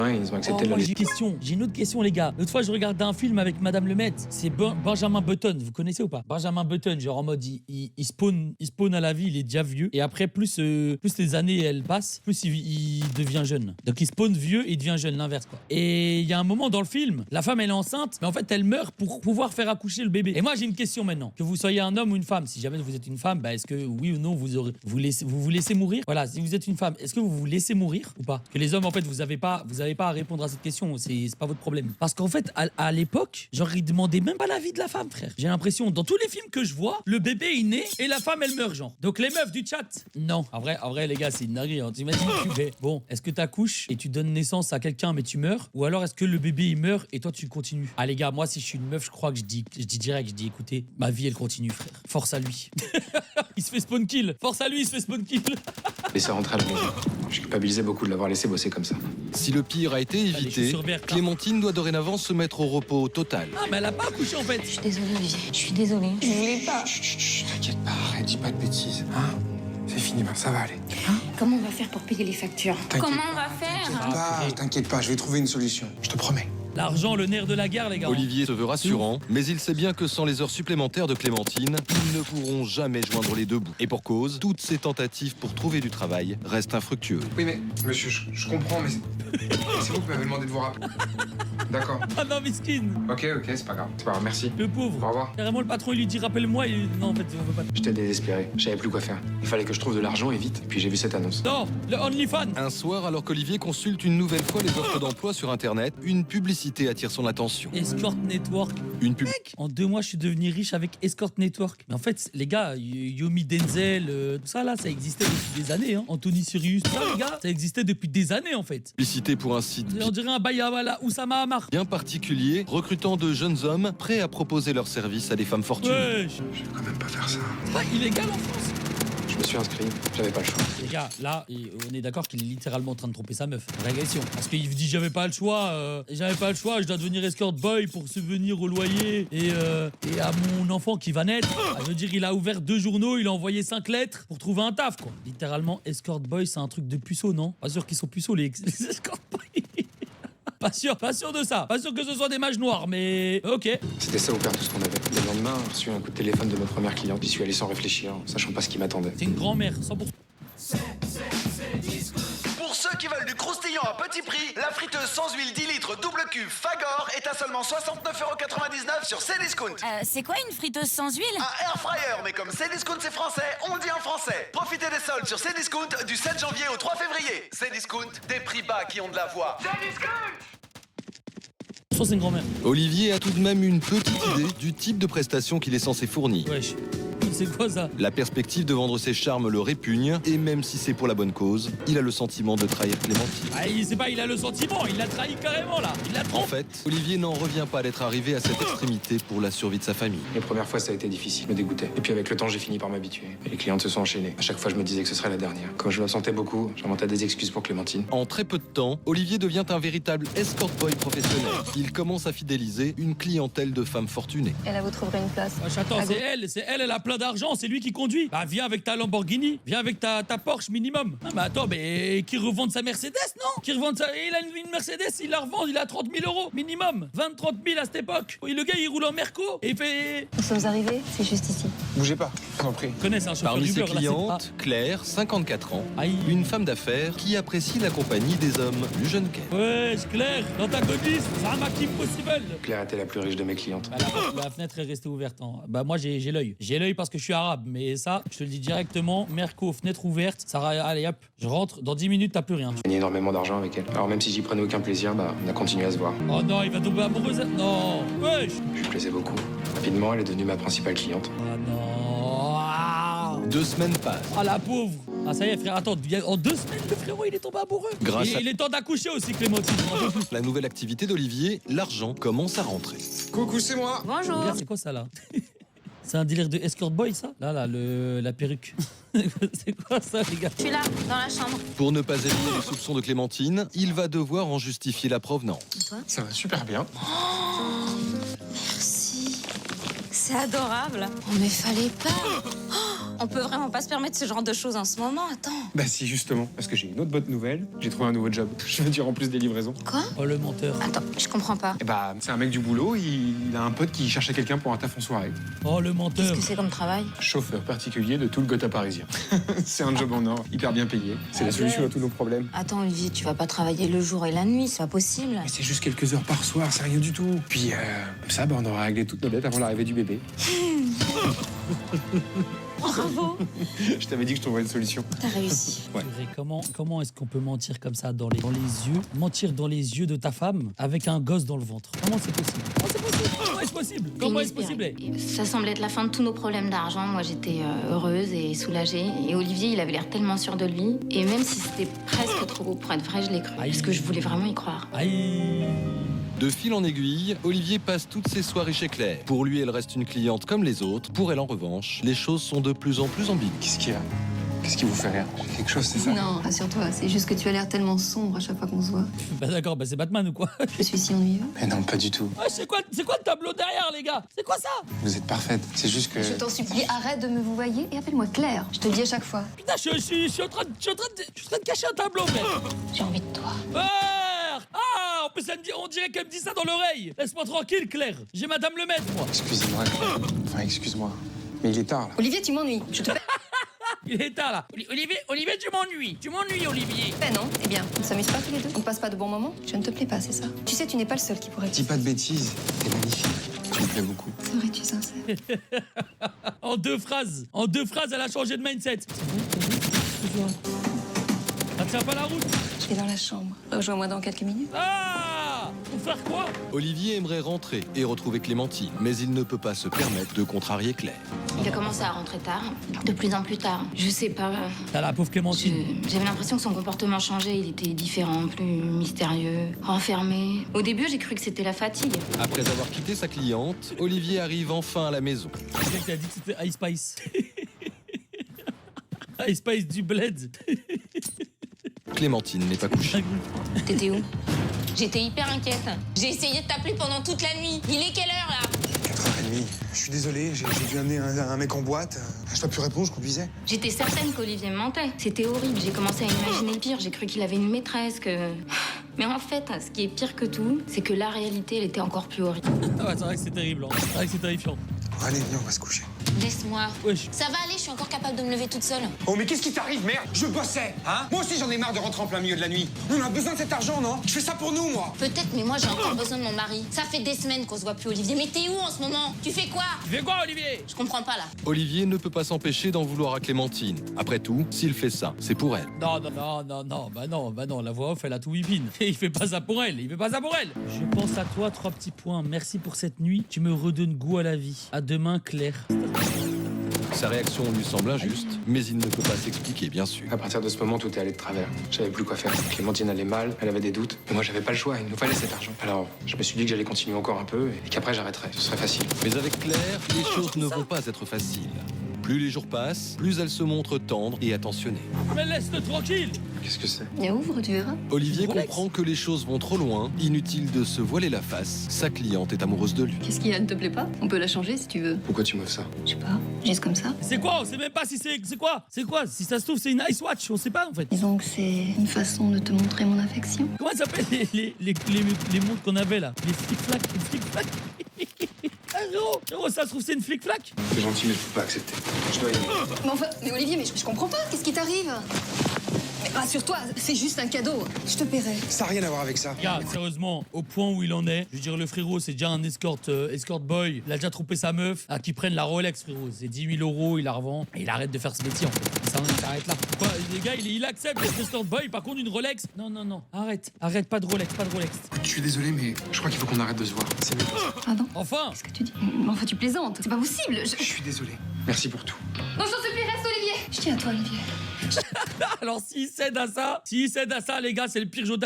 Ouais, ils ont accepté Moi, j'ai une autre question, les gars. L'autre fois, je regardais un film avec Madame Lemaitre. C'est Benjamin Button. Vous connaissez ou pas? Benjamin Button, genre en mode, il spawn à la vie, il est déjà vieux. Et après, plus les années elles passent, plus il devient jeune. Donc il spawn vieux et il devient jeune, l'inverse quoi. Et il y a un moment dans le film, la femme elle est enceinte, mais en fait elle meurt pour pouvoir faire accoucher le bébé. Et moi j'ai une question maintenant. Que vous soyez un homme ou une femme, si jamais vous êtes une femme, bah est-ce que oui ou non vous vous laissez mourir? Voilà, si vous êtes une femme, est-ce que vous vous laissez mourir ou pas? Que les hommes en fait vous avez pas à répondre à cette question, c'est pas votre problème. Parce qu'en fait à l'époque, genre ils demandaient même pas l'avis de la femme, frère. J'ai l'impression dans tous les films que je vois, le bébé il naît et la femme elle meurt genre. Donc les meufs du chat, non. En vrai les gars, c'est une dinguerie. Hein. T'imagines tu fais bon, est-ce que t'accouches et tu donnes naissance à quelqu'un mais tu meurs, ou alors est-ce que le bébé il meurt et toi tu continues? Ah les gars, moi si je suis une meuf, je crois que je dis direct, je dis écoutez, ma vie elle continue frère. Force à lui. Il se fait spawn kill. Force à lui, il se fait spawn kill. Laissez rentrer à la maison. Je culpabilisais beaucoup de l'avoir laissé bosser comme ça. Si le pire a été évité, Clémentine doit dorénavant se mettre au repos total. Ah mais elle a pas accouché en fait. Je suis désolée Olivier, je suis désolée. Je voulais pas. Chut, t'inquiète pas, arrête, dis pas de bêtises. Hein? C'est fini, ben ça va aller. Comment on va faire pour payer les factures? Comment on va faire? T'inquiète pas, je vais trouver une solution. Je te promets. L'argent, le nerf de la guerre, les gars. Olivier se veut rassurant, mais il sait bien que sans les heures supplémentaires de Clémentine, ils ne pourront jamais joindre les deux bouts. Et pour cause, toutes ces tentatives pour trouver du travail restent infructueuses. Oui, mais monsieur, je comprends, mais c'est vous qui m'avez demandé de vous rappeler. D'accord. Ah non, miskin. Ok, c'est pas grave. C'est pas grave, merci. Le pauvre. Au revoir. Carrément, le patron, il lui dit rappelle-moi. Non, en fait, on veut pas. J'étais désespéré. Je savais plus quoi faire. Il fallait que je trouve de l'argent et vite. Puis j'ai vu cette annonce. Non, le OnlyFans. Un soir, alors qu'Olivier consulte une nouvelle fois les offres d'emploi sur Internet, une publicité attire son attention. Escort Network. Une pub. Mec, en 2 mois, je suis devenu riche avec Escort Network. Mais en fait, les gars, Yomi Denzel, tout ça là, ça existait depuis des années. Hein. Anthony Sirius, tout ça, les gars, ça existait depuis des années en fait. Publicité pour un site On dirait un bail à Oussama Hamar. bien particulier, recrutant de jeunes hommes prêts à proposer leurs services à des femmes fortunées. Ouais, Je vais quand même pas faire ça. c'est pas illégal en France. Je me suis inscrit. J'avais pas le choix. Les gars, là, on est d'accord qu'il est littéralement en train de tromper sa meuf. Vraie question. Parce qu'il dit j'avais pas le choix, je dois devenir escort boy pour subvenir au loyer et à mon enfant qui va naître. Ah, je veux dire, il a ouvert 2 journaux, il a envoyé 5 lettres pour trouver un taf, quoi. Littéralement, escort boy, c'est un truc de puceau, non? Pas sûr qu'ils sont puceaux, les escort boy. Pas sûr de ça. Pas sûr que ce soit des mages noirs, mais ok. C'était ça ou perdre tout ce qu'on avait. Le lendemain, j'ai reçu un coup de téléphone de ma première cliente. J'y suis allé sans réfléchir, sachant pas ce qui m'attendait. C'est une grand-mère, 100%. Pour ceux qui veulent du croustillant à petit prix, la friteuse sans huile 10 litres double cube Fagor est à seulement 69,99€ sur Cdiscount. C'est quoi une friteuse sans huile? Un air fryer, mais comme Cdiscount c'est français, on dit en français. Profitez des soldes sur Cdiscount du 7 janvier au 3 février. Cdiscount, des prix bas qui ont de la voix. C'est une grand-mère. Olivier a tout de même une petite idée du type de prestation qu'il est censé fournir. Wesh. C'est quoi ça? La perspective de vendre ses charmes le répugne, et même si c'est pour la bonne cause, il a le sentiment de trahir Clémentine. Ah, il a le sentiment, il l'a trahi carrément là. Il l'a En trompé. fait, Olivier n'en revient pas d'être arrivé à cette extrémité pour la survie de sa famille. Les premières fois, ça a été difficile, me dégoûtait. Et puis avec le temps, j'ai fini par m'habituer. Et les clientes se sont enchaînées. À chaque fois, je me disais que ce serait la dernière. Comme je m'absentais beaucoup, j'inventais des excuses pour Clémentine. En très peu de temps, Olivier devient un véritable escort boy professionnel. Il commence à fidéliser une clientèle de femmes fortunées. Et là vous trouverez une place. Wesh, attends, c'est elle a plein d'argent, c'est lui qui conduit. Bah viens avec ta Lamborghini, viens avec ta Porsche minimum. Ah bah attends, mais qui revende sa Mercedes, non? Qui revende sa... Il a une Mercedes, il la revend, il a 30 000 € minimum. 20-30 000 à cette époque. Et le gars, il roule en Merco et il fait... Nous sommes arrivés, c'est juste ici. Bougez pas, je vous en prie. Connaissez un chauffeur Parmi ses d'Uber, là, c'est clientes, Claire, 54 ans, Aïe. une femme d'affaires qui apprécie la compagnie des hommes plus jeunes qu'elle. Wesh, Claire, dans ta codis, c'est un maximum possible. Claire était la plus riche de mes clientes. Bah, la fenêtre est restée ouverte. Hein. Bah moi j'ai l'œil. J'ai l'œil parce que je suis arabe. Mais ça, je te le dis directement, Merco, fenêtre ouverte, ça allez hop, je rentre, dans 10 minutes t'as plus rien. J'ai gagné énormément d'argent avec elle. Alors même si j'y prenais aucun plaisir, bah on a continué à se voir. Oh non, il va tomber amoureux. Non, wesh. Je lui plaisais beaucoup. Rapidement, elle est devenue ma principale cliente. Ah non. Ah, 2 semaines passent. ah, la pauvre. Ah ça y est frère, attends, en 2 semaines le frérot il est tombé amoureux. Grâce Et à- il est temps d'accoucher aussi Clémentine. Un peu plus. La nouvelle activité d'Olivier, l'argent, commence à rentrer. Coucou, c'est moi. Bonjour. Regarde, c'est quoi ça là? C'est un délire de escort boy ça? Là, la perruque. C'est quoi ça les gars? Je suis là, dans la chambre. Pour ne pas éveiller les soupçons de Clémentine, il va devoir en justifier la provenance. Ça va super bien. Merci. C'est adorable. Oh mais fallait pas. Oh, On peut vraiment pas se permettre ce genre de choses en ce moment, attends. Bah si, justement, parce que j'ai une autre bonne nouvelle. J'ai trouvé un nouveau job. Je veux dire en plus des livraisons. Quoi? Oh, le menteur. Attends, je comprends pas. Et bah, c'est un mec du boulot, il a un pote qui cherchait quelqu'un pour un taf en soirée. Oh, le Qu'est-ce menteur. que c'est comme travail? Chauffeur particulier de tout le Gotha parisien. C'est un job en or, hyper bien payé. C'est la solution à tous nos problèmes. Attends, Olivier, tu vas pas travailler le jour et la nuit, c'est pas possible. Mais c'est juste quelques heures par soir, c'est rien du tout. Puis, comme ça, bah, on aura réglé toutes nos dettes avant l'arrivée du bébé. Bravo. Je t'avais dit que je trouverais une solution. T'as réussi. Ouais. Purée, comment est-ce qu'on peut mentir comme ça dans les yeux? Mentir dans les yeux de ta femme avec un gosse dans le ventre. Comment c'est possible? Comment c'est possible? Comment est-ce possible? Comment est-ce possible? Ça semblait être la fin de tous nos problèmes d'argent. Moi, j'étais heureuse et soulagée. Et Olivier, il avait l'air tellement sûr de lui. Et même si c'était presque trop beau pour être vrai, je l'ai cru. Aïe. Parce que je voulais vraiment y croire. Aïe. De fil en aiguille, Olivier passe toutes ses soirées chez Claire. Pour lui, elle reste une cliente comme les autres. Pour elle, en revanche, les choses sont de plus en plus ambiguës. Qu'est-ce qu'il y a? Qu'est-ce qui vous fait rire? J'ai quelque chose, c'est ça? Non, rassure-toi, c'est juste que tu as l'air tellement sombre à chaque fois qu'on se voit. Bah d'accord, bah c'est Batman ou quoi? Je suis si ennuyeux. Mais non, pas du tout. Ouais, c'est quoi le tableau derrière, les gars? C'est quoi ça? Vous êtes parfaite. C'est juste que... Je t'en supplie, arrête de me vouvoyer et appelle-moi Claire. Je te le dis à chaque fois. Putain, je suis en train de cacher un tableau, mec. J'ai envie de toi. Claire! Ah, en plus, on dirait qu'elle me dit ça dans l'oreille. Laisse-moi tranquille, Claire. J'ai Madame le Maître, moi. Excusez-moi. Enfin, excuse-moi. Mais il est tard, là. Olivier, tu m'ennuies. Je te Il est tard, là. Olivier, tu m'ennuies. Tu m'ennuies, Olivier. paie, non? Eh bien, on ne s'amuse pas tous les deux. On passe pas de bons moments? Je ne te plais pas, c'est ça? Tu sais, tu n'es pas le seul qui pourrait... Dis pas de bêtises. T'es magnifique. Tu me plais beaucoup. C'est vrai, tu es sincère. En deux phrases, elle a changé de mindset. C'est bon. Ça tient pas la route. Je vais dans la chambre. Rejoins-moi dans quelques minutes. Ah! Pour faire quoi? Olivier aimerait rentrer et retrouver Clémentine, mais il ne peut pas se permettre de contrarier Claire. Il a commencé à rentrer tard, de plus en plus tard. Je sais pas. T'as la pauvre Clémentine. J'avais l'impression que son comportement changeait. Il était différent, plus mystérieux, renfermé. Au début, j'ai cru que c'était la fatigue. Après avoir quitté sa cliente, Olivier arrive enfin à la maison. Quelqu'un qui a dit que c'était Ice Spice. Ice Spice du bled. Clémentine n'est pas couchée. T'étais où? J'étais hyper inquiète. J'ai essayé de t'appeler pendant toute la nuit. Il est quelle heure, là? 4h30. Je suis désolé, j'ai dû amener un mec en boîte. Je pas pu répondre, je conduisais. J'étais certaine qu'Olivier me mentait. C'était horrible. J'ai commencé à imaginer pire. J'ai cru qu'il avait une maîtresse, que... Mais en fait, ce qui est pire que tout, c'est que la réalité, elle était encore plus horrible. Ah ouais, c'est vrai que c'est terrible. Hein. C'est vrai que c'est terrifiant. Allez, viens, on va se coucher. Laisse-moi. Wesh. Ça va aller, je suis encore capable de me lever toute seule. Oh, mais qu'est-ce qui t'arrive, merde? Je bossais, hein? Moi aussi, j'en ai marre de rentrer en plein milieu de la nuit. On a besoin de cet argent, non? Je fais ça pour nous, moi. Peut-être, mais moi j'ai encore besoin de mon mari. Ça fait des semaines qu'on se voit plus, Olivier. Mais t'es où en ce moment? Tu fais quoi? Tu fais quoi, Olivier? Je comprends pas là. Olivier ne peut pas s'empêcher d'en vouloir à Clémentine. Après tout, s'il fait ça, c'est pour elle. Bah non, la voix off, elle a tout whippine. Il fait pas ça pour elle, Je pense à toi, 3 petits points. Merci pour cette nuit. Tu me redonnes goût à la vie. À demain, Claire. Sa réaction lui semble injuste, mais il ne peut pas s'expliquer, bien sûr. À partir de ce moment, tout est allé de travers. Je savais plus quoi faire. Clémentine allait mal, elle avait des doutes. Mais moi, j'avais pas le choix, il nous fallait cet argent. Alors, je me suis dit que j'allais continuer encore un peu et qu'après, j'arrêterais. Ce serait facile. Mais avec Claire, les choses ne vont pas être faciles. Plus les jours passent, plus elle se montre tendre et attentionnée. Mais laisse-le tranquille. Qu'est-ce que c'est? Et ouvre, tu verras. Olivier Rolex. comprend que les choses vont trop loin, inutile de se voiler la face. Sa cliente est amoureuse de lui. Qu'est-ce qu'il y a, ne te plaît pas? On peut la changer si tu veux. Pourquoi tu m'offres ça? Je sais pas, juste comme ça. C'est quoi? On sait même pas si c'est quoi? C'est quoi? Si ça se trouve, c'est une Ice Watch. On sait pas, en fait. Disons que c'est une façon de te montrer mon affection. Comment ça s'appelle les montres qu'on avait là? Les flic-flac. Ah, gros, ça se trouve, c'est une flic-flac. C'est gentil, mais je peux pas accepter. Je dois y aller. Mais enfin, mais Olivier, mais je comprends pas, qu'est-ce qui t'arrive? Mais rassure-toi, c'est juste un cadeau. Je te paierai. Ça n'a rien à voir avec ça. Regarde, sérieusement, au point où il en est, je veux dire, le frérot, c'est déjà un escort boy. Il a déjà trompé sa meuf. À qui prenne la Rolex, frérot. C'est 10 000 € il la revend. Et il arrête de faire ce métier, en fait. Il s'arrête là. Quoi, les gars, il accepte d'être escort boy. Par contre, une Rolex. Non. Arrête, pas de Rolex. Je suis désolé, mais je crois qu'il faut qu'on arrête de se voir. C'est mieux. Pardon? Enfin. Qu'est-ce que tu dis? Mais enfin, tu plaisantes. C'est pas possible. Je suis désolé. Merci pour tout. Non, je t'en supplie, reste, Olivier. Je tiens à toi, Olivier. Alors, s'il cède à ça, les gars, c'est le pire jour de